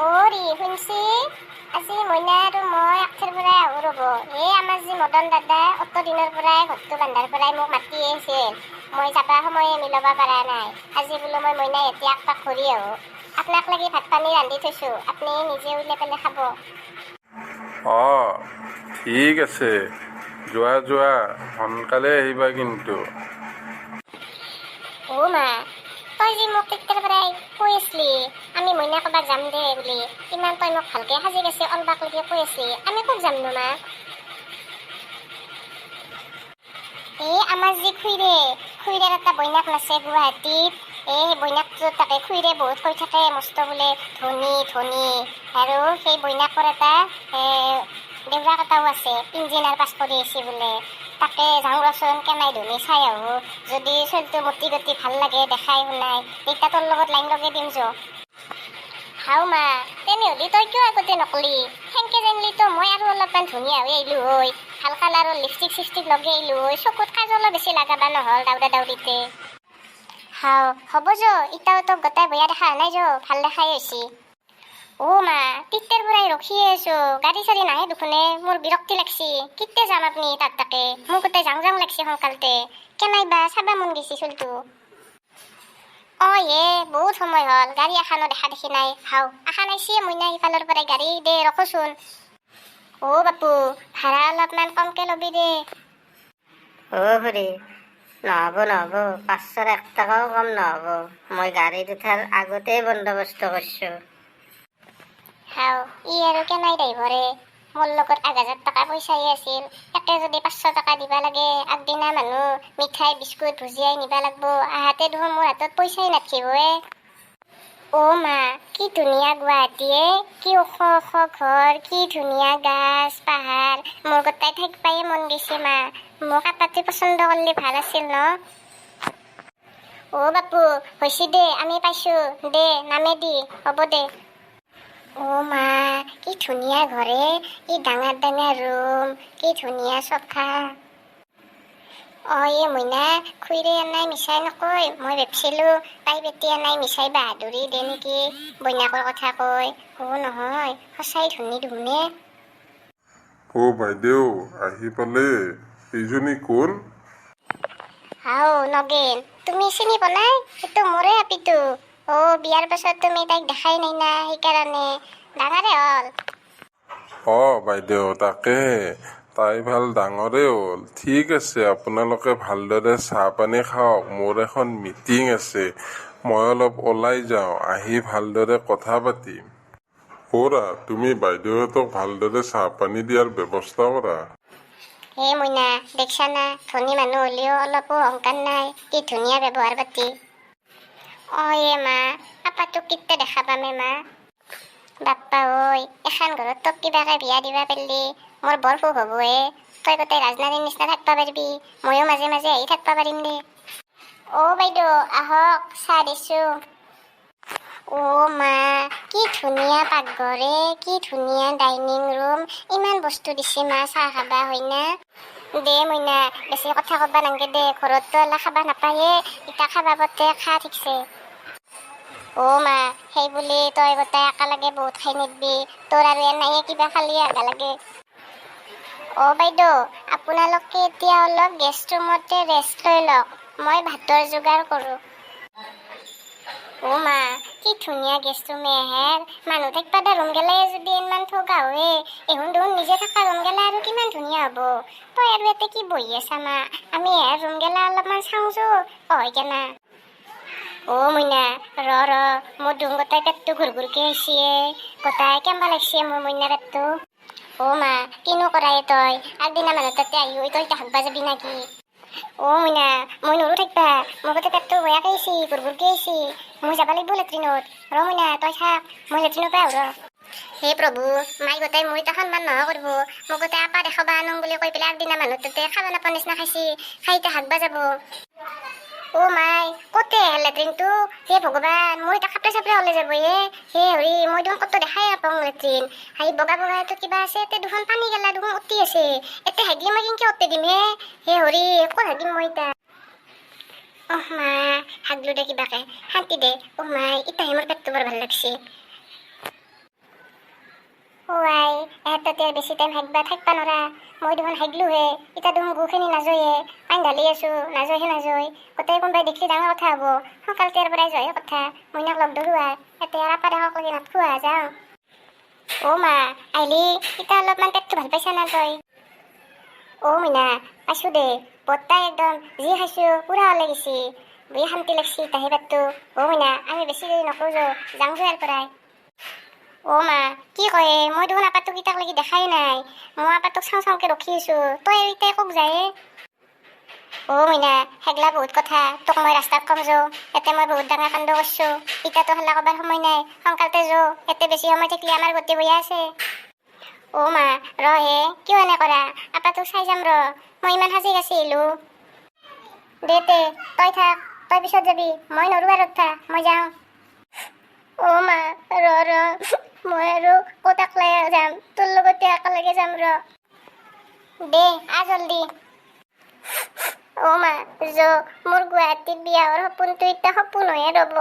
অৰি শুনছি আজি মইনা আৰু মই আগৰ পৰাই আহোঁ ৰ'ব। এই আমাৰ যি মদন দাদা অত দিনৰ পৰাই ঘৰটো বান্ধাৰ পৰাই মোক মাতি আছিল, মই যাবা সময়ে মিলাব পৰা নাই। আজি বোলো মই মইনা এতিয়া একপাক ঘূৰি আহোঁ। আপোনাক লাগি ভাত পানী ৰান্ধি থৈছোঁ, আপুনি নিজে উলিয়াই পেলাই খাব। অঁ ঠিক আছে, যোৱা যোৱা সোনকালে আহিবা কিন্তু। অ' মা, তই যি মোক তেতিয়াৰ পৰাই কৈ আছিলি আমি মইনা ক'ৰবাত যাম দে বুলি, ইমান তই মোক ভালকৈ সাজি কাচি অলবাক লাগি কৈ আছিলি, আমি ক'ত যামনো মা? এই আমাৰ যি খুৰীৰে এটা বইনাক নাছে গুৱাহাটীত, এই বইনাকটো তাকে খুৰীৰে বহুত কৈ থাকে মস্ত বোলে ধনী ধনী, আৰু সেই বইনাকৰ এটা দেউৰাক এটাও আছে, ইঞ্জিনিয়াৰ পাছ কৰি আহিছে বোলে। তাকে যাওঁ ৰচোন কেনাই ধনী চাই আহোঁ, যদি ছোৱালীটো মতি গতি ভাল লাগে দেখাই শুনাই তেতিয়া তোৰ লগত লাইন লগাই দিম যো। হাও মা, তেনেহ'লে তই কিয় আগতে নকলি? সেনকে জানলিতো মই আৰু অলপমান ধুনীয়া হৈ আহিলোঁ হয়, ভাল কালাৰৰ লিপষ্টিক চিপষ্টিক লগাই আহিলোঁ হয়, চকুত কাজলো বেছি লগাবা নহ'ল দাউৰা দাউৰিতে। হাও হ'ব যো, ইটাও তোক গোটাই বয়া দেখা নাই যো, ভাল দেখাই হৈছি। অ' মা, তিত্তেৰ পৰাই ৰখিয়ে আছোঁ, গাড়ী চাড়ী নাহে দেখোনে, মোৰ বিৰক্তি লাগছি। কেতিয়া যাম আপুনি তাত তাকে? মোক গোটেই যাওঁ যাওঁ লাগছি সোনকালতে, কেনাইবা চাবা মন গৈছি চলটো। অঁ বহুত সময় হ'ল, গাড়ী এখানো দেখা দেখি নাই। হাও এখন আইছি মইনা ইফালৰ পৰাই গাড়ী দে ৰখোচোন। অ' বাপু, ভাড়া অলপমান কমকৈ ল'বি দে। অ' খুৰী, নহ'ব 500 1 টকাও কম নহ'ব, মই গাড়ীত উঠাৰ আগতেই বন্দবস্ত কৰিছোঁ। হাও ই আৰু কেনাই ড্ৰাইভৰে, মোৰ লগত 1000 টকা পইচাই আছিল, একে যদি 500 টকা দিবা লাগে, আগদিনা মানুহ মিঠাই বিস্কুট ভুজিয়াই নিবা লাগব, আহাতে দেখোন মোৰ হাতত পইচাই নাথকিবয়ে। অ' মা, কি ধুনীয়া গুৱাহাটীয়ে, কি ওখ ওখ ঘৰ, কি ধুনীয়া গাছ পাহাৰ, মোৰ গোটাই থাকবায়ে মন গৈছে মা। মোক আপাটো পচন্দ কৰিলে ভাল আছিল ন? অ' বাপু হৈছে দে, আমি পাইছোঁ দে, নামে দি হ'ব দে। অ' মা, কি ধুনীয়া ঘৰে, কি ডাঙৰ ডাঙৰ ৰুম, কি ধুনীয়া চফা। এই মইনা, খুৰীৰে এনাই মিছাই নকয়, মই ভাবছিলোঁ তাই বেটি এনাই মিছাই বাহাদুৰি দে নেকি, বইনাকৰ কথা কয়। অ' নহয়, সঁচাই ধনী ধুনে। অ' বাইদেউ আহি পালে, এইজনী কোন? হাও নগেন, তুমি চিনি পোৱা নাই? এইটো মোৰে আপিটো। অ' বিয়াৰ পাছত তুমি তাইক দেখাই নাই না, সেইকাৰণে ডাঙৰে হ'ল। অঁ বাইদেউ তাকেহে, তাই ভাল ডাঙৰেই হ'ল। ঠিক আছে, আপোনালোকে ভালদৰে চাহ পানী খাওক, মোৰ এখন মিটিং আছে, মই অলপ ওলাই যাওঁ, আহি ভালদৰে কথা পাতিম। কৰা, তুমি বাইদেউহঁতক ভালদৰে চাহ পানী দিয়াৰ ব্যৱস্থা কৰা। হে মইনা, দেখছা না, ধনী মানুহ হ'লেও অলপো অহংকাৰ নাই, কি ধুনীয়া ব্যৱহাৰ পাতি। অ' মা, আপাটোক কেতিয়া দেখা পামে মা? বাপ্পা ঐ, এখন ঘৰত তোক কিবাকে বিয়া দিবা পাৰিলি মোৰ বৰ সুখ হ'ব হে। তই গোটেই ৰাজনাৰীৰ নিচিনা থাকবা পাৰিবি, ময়ো মাজে মাজে আহি থাকবা পাৰিম দে। অ' বাইদেউ আহক, চাহ দিছোঁ। অ' মা, কি ধুনীয়া পাকঘৰে, কি ধুনীয়া ডাইনিং ৰুম, ইমান বস্তু দিছে মা চাহ খাবা হয় না? দে মইনা, বেছি কথা ক'বা নাংগে দে, ঘৰততো এলা খাবা নাপায়ে, ইটা খাবা পতে খা ঠিকছে। অ' মা, সেই বুলি তই গোটাই একেলগে বহুত খাই নিদবি, তোৰ আৰু এনায়ে কিবা খালি আধা লাগে। অ' বাইদেউ, আপোনালোকে এতিয়া অলপ গেষ্ট ৰুমতে ৰেষ্ট লৈ লওক, মই ভাতৰ যোগাৰ কৰোঁ। অ' মা, কি ধুনীয়া গেষ্ট ৰুম এহেৰ, মানুহ থাকবা দা ৰুম গেলাই যদি ইমান ঠগা হয়, এহুন দেখোন নিজে থাকা ৰুম গেলা আৰু কিমান ধুনীয়া হ'ব। তই আৰু ইয়াতে কি বহি আছা মা, আমি এহেৰ ৰুম গেলা অলপমান চাওঁছো, হয় কেনা। অ' মইনা, ৰ মোৰ দেখোন গোটাই পেটটো ঘুৰ ঘুৰকে হৈছে, গোটাই কেম্বা লাগছে মোৰ মইনা পেটটো। অ' মা, কিনো কৰায়ে তই, আগদিনা মানুহ তাতে আহি তই এতিয়া হাগবা যাবি নাকি? অ' মইনা, মই নৰো থাকবা, মোৰ গোটেই পেটটো বয়াকে আহিছে, ঘুৰ ঘুৰকে আহিছে, মই যাব লাগিব লেট্ৰিনত। ৰ মইনা তই থাক, মই লেট্ৰিনৰ পৰা আহোঁ ৰ। হে প্ৰভু, মাই গোটাই মোৰ এতিয়া সন্মান নোহোৱা কৰিব, মোক গোটাই আপা দেখাবা আনং বুলি কৈ পেলাই আগদিনা মানুহ তাতে খাবা নাপা নিচিনা খাইছে, খাই এতিয়া হাগবা যাব। অ' মাই, ক'তে লেট্ৰিনটো? হে ভগৱান, মোৰ এতিয়া খাপৰে চাপৰে ওলাই যাব হে হৰি, মই দেখোন ক'তো দেখাই নাপাওঁ লেট্ৰিন। হাই বগা বগা এইটো কিবা আছে, এতে দেখোন পানী গেলা দেখোন উঠি আছে, এতে হাগি মই কেনকে উঠতে দিম হে হৰি, ক'ত হাগিম মই এতিয়া? অহ মা, হাগলো দে কিবাকে, শান্তি দে। অহ মাই, ইতাহে মোৰ পেটটো বৰ ভাল লাগছে। আই এহেঁততে বেছি টাইম হাগবা থাকবা নৰা মই দেখোন হাগলোহে এতিয়া দেখোন গুখিনি নাজয়ে পানী ঢালি আছো নাজয় গোটেই কোনোবাই দেখিলে ডাঙৰ কথা হ'ব সোনকালতে ইয়াৰ পৰাই জয়ে কথা মইনাক লগ ধৰো এতে আৰু আপা ডাঙৰক লাগি ভাত খোৱা যাওঁ অ' মা আহিলি এতিয়া অলপমান পেটটো ভাল পাইছা না তই অ' মইনা পাইছো দে বৰ্তাই একদম যি খাইছো পুৰা ওলাই গৈছি বহি শান্তি লাগছি তাহি পেটটো অ' মইনা আমি বেছি দেৰি নকৰো যাওঁ ইয়াৰ পৰাই অ' মা কি কয়ে মই দেখোন আপাটোক ইটাক লাগি দেখাই নাই মই আপাটোক চাওঁ ৰখি আছো তই এতিয়া কক যায় অ' মইনা হেগলা বহুত কথা তোক মই ৰাস্তাত কম যাওঁ এতে মই বহুত ডাঙৰ কাণ্ড কৰিছো ইটাতো হেলা কবাৰ সময় নাই সোনকালতে যাওঁ এতে বেছি সময় থাকিলে আমাৰ গতি বয়া আছে অ' মা ৰ হে কিয় এনে কৰা আপাটোক চাই যাম ৰ মই ইমান সাজি কাচি আহিলো দে তই থাক তই পিছত যাবি মই নৰো আৰু মই যাওঁ অ' মা ৰ মই আৰু ক'ত একলাই যাম তোৰ লগতে একেলগে যাম ৰ দে জল্দি অ' মা মোৰ গুৱাহাটীত বিয়া হোৱাৰ সপোনটো এতিয়া সপোন হৈয়ে ৰ'ব